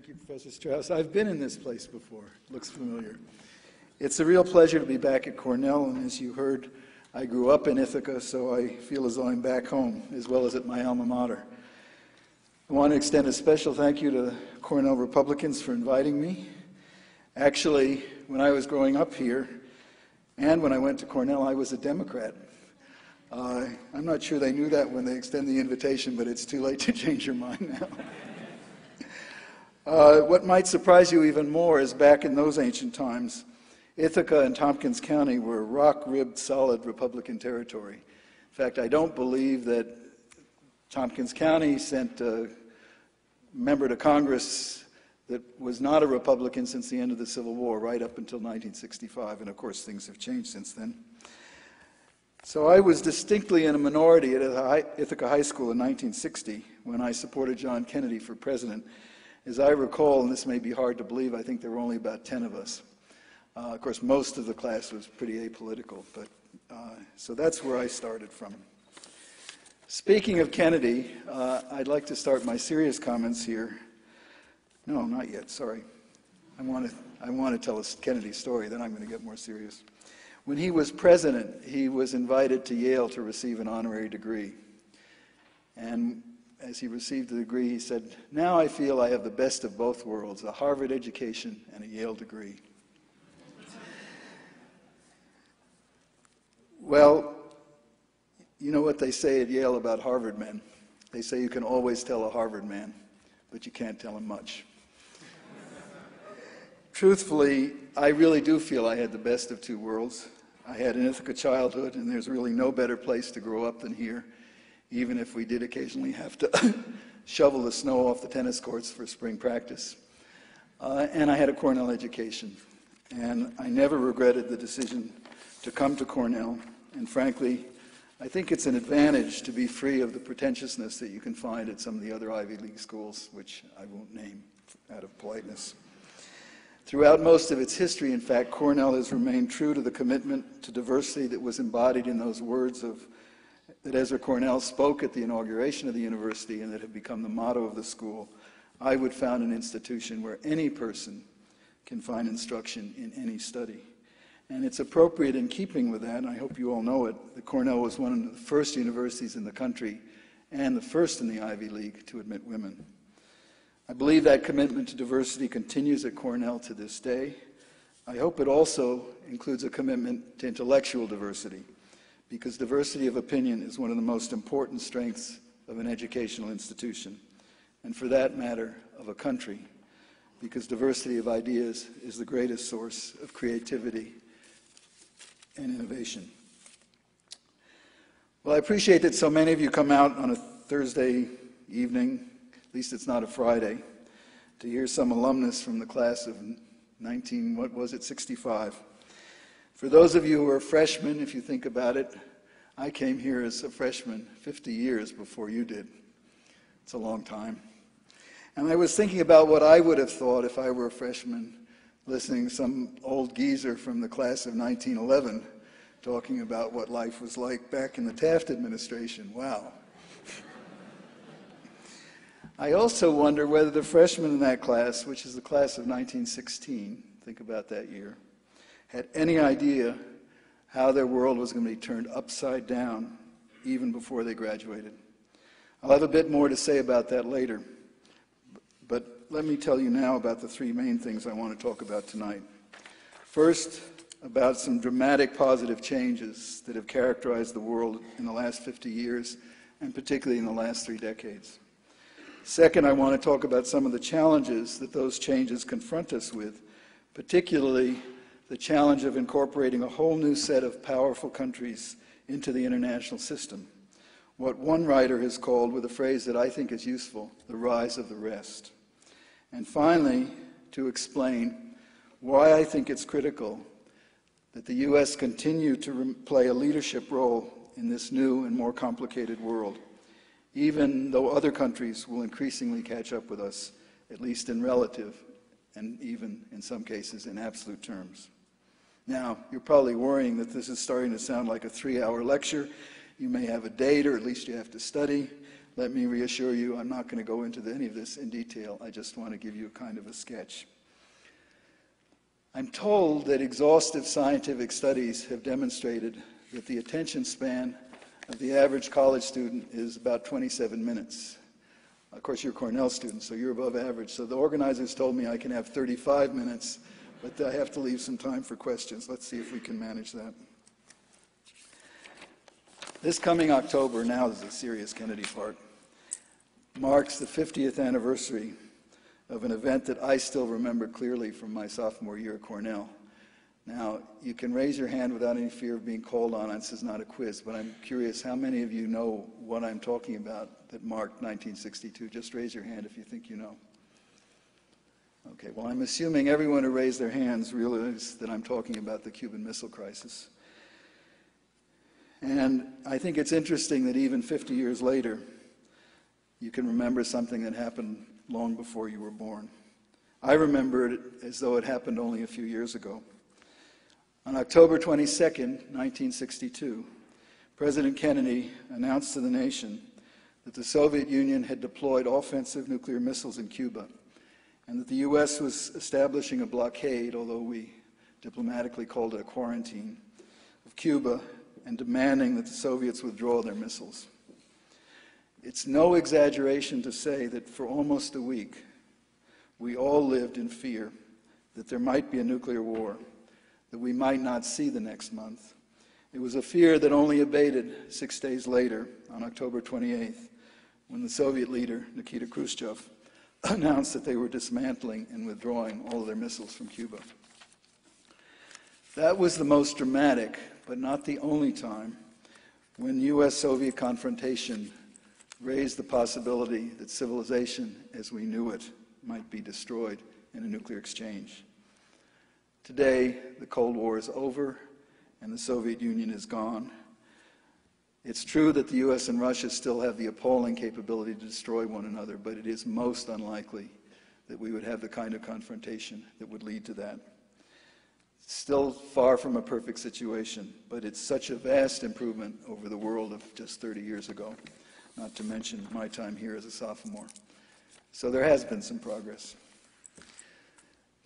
Thank you, Professor Strauss. I've been in this place before. Looks familiar. It's a real pleasure to be back at Cornell, and as you heard, I grew up in Ithaca, so I feel as though I'm back home, as well as at my alma mater. I want to extend a special thank you to the Cornell Republicans for inviting me. Actually, when I was growing up here, and when I went to Cornell, I was a Democrat. I'm not sure they knew that when they extended the invitation, but it's too late to change your mind now. What might surprise you even more is back in those ancient times, Ithaca and Tompkins County were rock-ribbed, solid Republican territory. In fact, I don't believe that Tompkins County sent a member to Congress that was not a Republican since the end of the Civil War, right up until 1965, and of course things have changed since then. So I was distinctly in a minority at Ithaca High School in 1960 when I supported John Kennedy for president. As I recall, and this may be hard to believe, I think there were only about 10 of us. Of course, most of the class was pretty apolitical, but so that's where I started from. Speaking of Kennedy, I'd like to start my serious comments here. No, not yet, sorry. I want to tell a Kennedy story, then I'm going to get more serious. When he was president, he was invited to Yale to receive an honorary degree. And as he received the degree, he said, "Now I feel I have the best of both worlds, a Harvard education and a Yale degree." Well, you know what they say at Yale about Harvard men? They say you can always tell a Harvard man, but you can't tell him much. Truthfully, I really do feel I had the best of two worlds. I had an Ithaca childhood, and there's really no better place to grow up than here, even if we did occasionally have to shovel the snow off the tennis courts for spring practice. And I had a Cornell education, and I never regretted the decision to come to Cornell. And frankly, I think it's an advantage to be free of the pretentiousness that you can find at some of the other Ivy League schools, which I won't name out of politeness. Throughout most of its history, in fact, Cornell has remained true to the commitment to diversity that was embodied in those words that Ezra Cornell spoke at the inauguration of the university and that have become the motto of the school. "I would found an institution where any person can find instruction in any study." And it's appropriate in keeping with that, and I hope you all know it, that Cornell was one of the first universities in the country and the first in the Ivy League to admit women. I believe that commitment to diversity continues at Cornell to this day. I hope it also includes a commitment to intellectual diversity, because diversity of opinion is one of the most important strengths of an educational institution, and for that matter, of a country, because diversity of ideas is the greatest source of creativity and innovation. Well, I appreciate that so many of you come out on a Thursday evening, at least it's not a Friday, to hear some alumnus from the class of 65. For those of you who are freshmen, if you think about it, I came here as a freshman 50 years before you did. It's a long time. And I was thinking about what I would have thought if I were a freshman, listening to some old geezer from the class of 1911 talking about what life was like back in the Taft administration. Wow. I also wonder whether the freshmen in that class, which is the class of 1916, think about that year, had any idea how their world was going to be turned upside down even before they graduated. I'll have a bit more to say about that later, but let me tell you now about the three main things I want to talk about tonight. First, about some dramatic positive changes that have characterized the world in the last 50 years, and particularly in the last 3 decades. Second, I want to talk about some of the challenges that those changes confront us with, particularly the challenge of incorporating a whole new set of powerful countries into the international system. What one writer has called, with a phrase that I think is useful, the rise of the rest. And finally, to explain why I think it's critical that the U.S. continue to play a leadership role in this new and more complicated world, even though other countries will increasingly catch up with us, at least in relative and even, in some cases, in absolute terms. Now, you're probably worrying that this is starting to sound like a 3-hour lecture. You may have a date, or at least you have to study. let me reassure you, I'm not going to go into any of this in detail. I just want to give you kind of a sketch. I'm told that exhaustive scientific studies have demonstrated that the attention span of the average college student is about 27 minutes. Of course, you're a Cornell student, so you're above average. So the organizers told me I can have 35 minutes, but I have to leave some time for questions. Let's see if we can manage that. This coming October, now is the serious Kennedy part, marks the 50th anniversary of an event that I still remember clearly from my sophomore year at Cornell. Now, you can raise your hand without any fear of being called on. This is not a quiz, but I'm curious how many of you know what I'm talking about that marked 1962. Just raise your hand if you think you know. Okay, well, I'm assuming everyone who raised their hands realized that I'm talking about the Cuban Missile Crisis. And I think it's interesting that even 50 years later, you can remember something that happened long before you were born. I remember it as though it happened only a few years ago. On October 22nd, 1962, President Kennedy announced to the nation that the Soviet Union had deployed offensive nuclear missiles in Cuba, and that the U.S. was establishing a blockade, although we diplomatically called it a quarantine, of Cuba, and demanding that the Soviets withdraw their missiles. It's no exaggeration to say that for almost a week, we all lived in fear that there might be a nuclear war, that we might not see the next month. It was a fear that only abated 6 days later, on October 28th, when the Soviet leader, Nikita Khrushchev, announced that they were dismantling and withdrawing all of their missiles from Cuba. That was the most dramatic, but not the only time, when U.S.-Soviet confrontation raised the possibility that civilization as we knew it might be destroyed in a nuclear exchange. Today, the Cold War is over and the Soviet Union is gone. It's true that the U.S. and Russia still have the appalling capability to destroy one another, but it is most unlikely that we would have the kind of confrontation that would lead to that. It's still far from a perfect situation, but it's such a vast improvement over the world of just 30 years ago, not to mention my time here as a sophomore. So there has been some progress.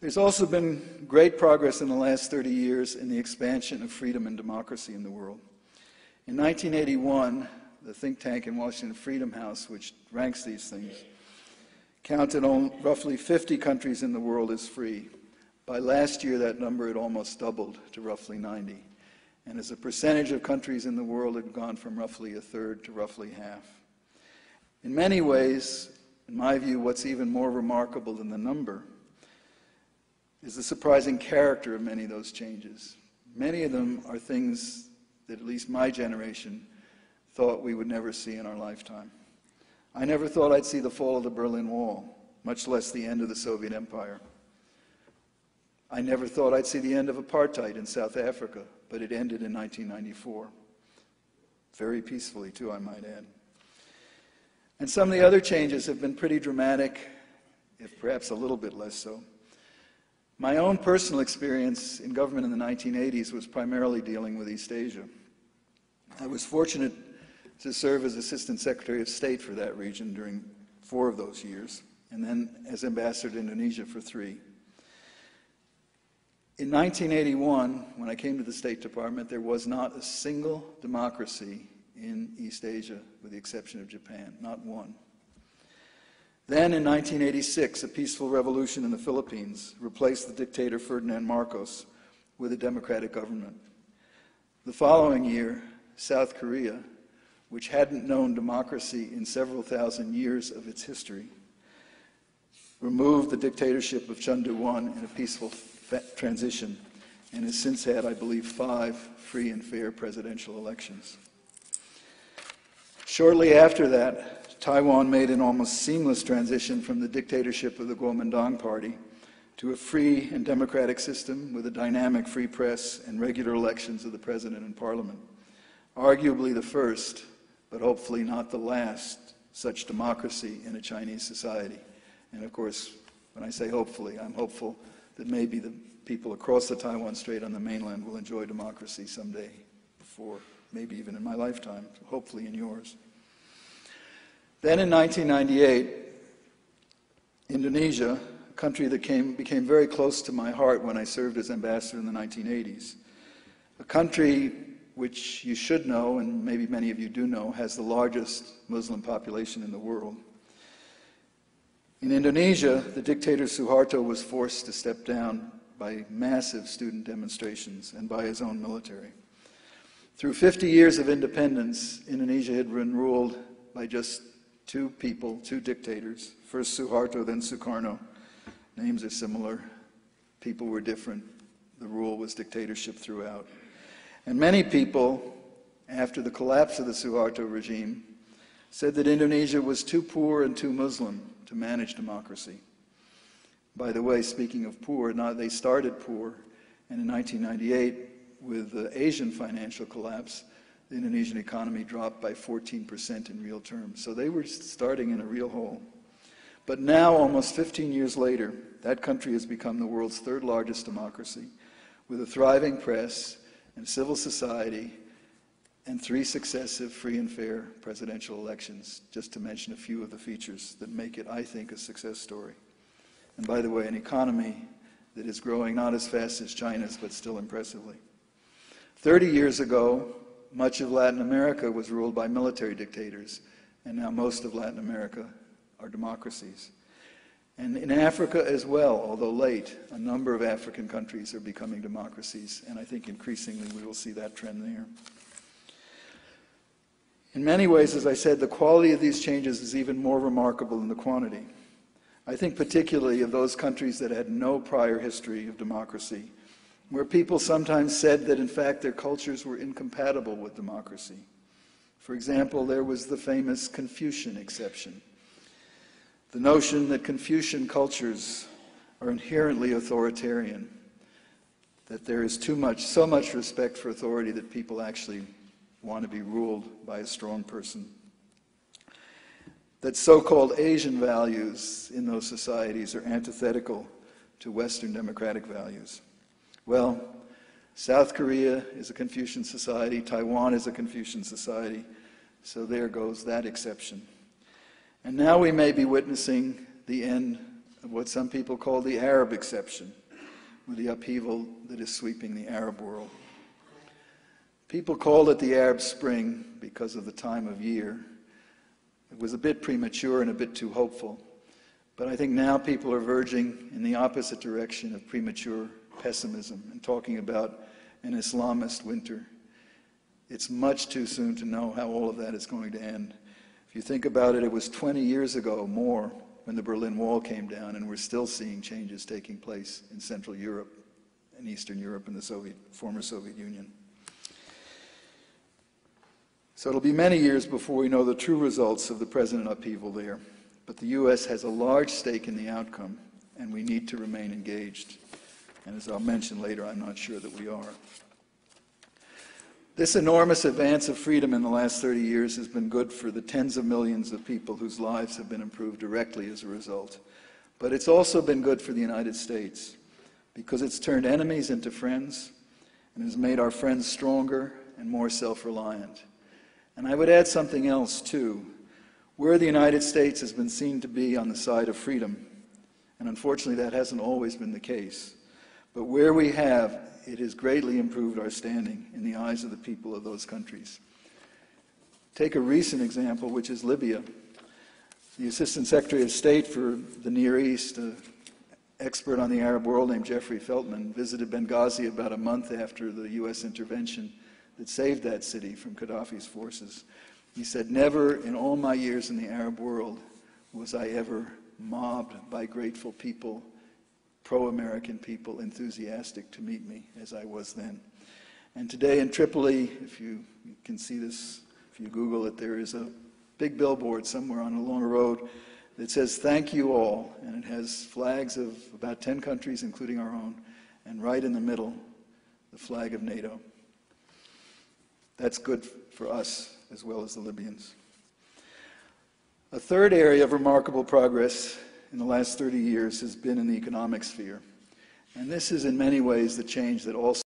There's also been great progress in the last 30 years in the expansion of freedom and democracy in the world. In 1981, the think tank in Washington, Freedom House, which ranks these things, counted on roughly 50 countries in the world as free. By last year, that number had almost doubled to roughly 90. And as a percentage of countries in the world, it had gone from roughly a third to roughly half. In many ways, in my view, what's even more remarkable than the number is the surprising character of many of those changes. Many of them are things that at least my generation thought we would never see in our lifetime. I never thought I'd see the fall of the Berlin Wall, much less the end of the Soviet Empire. I never thought I'd see the end of apartheid in South Africa, but it ended in 1994. Very peacefully, too, I might add. And some of the other changes have been pretty dramatic, if perhaps a little bit less so. My own personal experience in government in the 1980s was primarily dealing with East Asia. I was fortunate to serve as Assistant Secretary of State for that region during 4 of those years, and then as Ambassador to Indonesia for 3. In 1981, when I came to the State Department, there was not a single democracy in East Asia, with the exception of Japan, not one. Then in 1986, a peaceful revolution in the Philippines replaced the dictator Ferdinand Marcos with a democratic government. The following year, South Korea, which hadn't known democracy in several thousand years of its history, removed the dictatorship of Chun Doo-hwan in a peaceful transition, and has since had, I believe, 5 free and fair presidential elections. Shortly after that, Taiwan made an almost seamless transition from the dictatorship of the Kuomintang Party to a free and democratic system with a dynamic free press and regular elections of the president and parliament. Arguably the first, but hopefully not the last, such democracy in a Chinese society. And of course, when I say hopefully, I'm hopeful that maybe the people across the Taiwan Strait on the mainland will enjoy democracy someday, before, maybe even in my lifetime, hopefully in yours. Then in 1998, Indonesia, a country that became very close to my heart when I served as ambassador in the 1980s, a country which you should know, and maybe many of you do know, has the largest Muslim population in the world. In Indonesia, the dictator Suharto was forced to step down by massive student demonstrations and by his own military. Through 50 years of independence, Indonesia had been ruled by just two people, two dictators. First Suharto, then Sukarno. Names are similar. People were different. The rule was dictatorship throughout. And many people, after the collapse of the Suharto regime, said that Indonesia was too poor and too Muslim to manage democracy. By the way, speaking of poor, they started poor, and in 1998, with the Asian financial collapse, the Indonesian economy dropped by 14% in real terms. So they were starting in a real hole. But now, almost 15 years later, that country has become the world's third largest democracy, with a thriving press and civil society, and 3 successive free and fair presidential elections, just to mention a few of the features that make it, I think, a success story. And by the way, an economy that is growing not as fast as China's, but still impressively. 30 years ago, much of Latin America was ruled by military dictators, and now most of Latin America are democracies. And in Africa as well, although late, a number of African countries are becoming democracies, and I think increasingly we will see that trend there. In many ways, as I said, the quality of these changes is even more remarkable than the quantity. I think particularly of those countries that had no prior history of democracy, where people sometimes said that in fact their cultures were incompatible with democracy. For example, there was the famous Confucian exception. The notion that Confucian cultures are inherently authoritarian, that there is so much respect for authority that people actually want to be ruled by a strong person. That so-called Asian values in those societies are antithetical to Western democratic values. Well, South Korea is a Confucian society, Taiwan is a Confucian society, so there goes that exception. And now we may be witnessing the end of what some people call the Arab exception, with the upheaval that is sweeping the Arab world. People called it the Arab Spring because of the time of year. It was a bit premature and a bit too hopeful, but I think now people are verging in the opposite direction of premature pessimism and talking about an Islamist winter. It's much too soon to know how all of that is going to end. If you think about it, it was 20 years ago more when the Berlin Wall came down, and we're still seeing changes taking place in Central Europe and Eastern Europe and the former Soviet Union. So it'll be many years before we know the true results of the present upheaval there. But the U.S. has a large stake in the outcome, and we need to remain engaged. And as I'll mention later, I'm not sure that we are. This enormous advance of freedom in the last 30 years has been good for the tens of millions of people whose lives have been improved directly as a result. But it's also been good for the United States, because it's turned enemies into friends and has made our friends stronger and more self-reliant. And I would add something else, too. Where the United States has been seen to be on the side of freedom, and unfortunately that hasn't always been the case, but where we have, it has greatly improved our standing in the eyes of the people of those countries. Take a recent example, which is Libya. The Assistant Secretary of State for the Near East, an expert on the Arab world named Jeffrey Feltman, visited Benghazi about a month after the U.S. intervention that saved that city from Gaddafi's forces. He said, "Never in all my years in the Arab world was I ever mobbed by grateful people, pro-American people, enthusiastic to meet me as I was then." And today in Tripoli, if you can see this, if you Google it, there is a big billboard somewhere along a road that says, "Thank you all," and it has flags of about 10 countries, including our own, and right in the middle, the flag of NATO. That's good for us as well as the Libyans. A third area of remarkable progress in the last 30 years has been in the economic sphere. And this is in many ways the change that also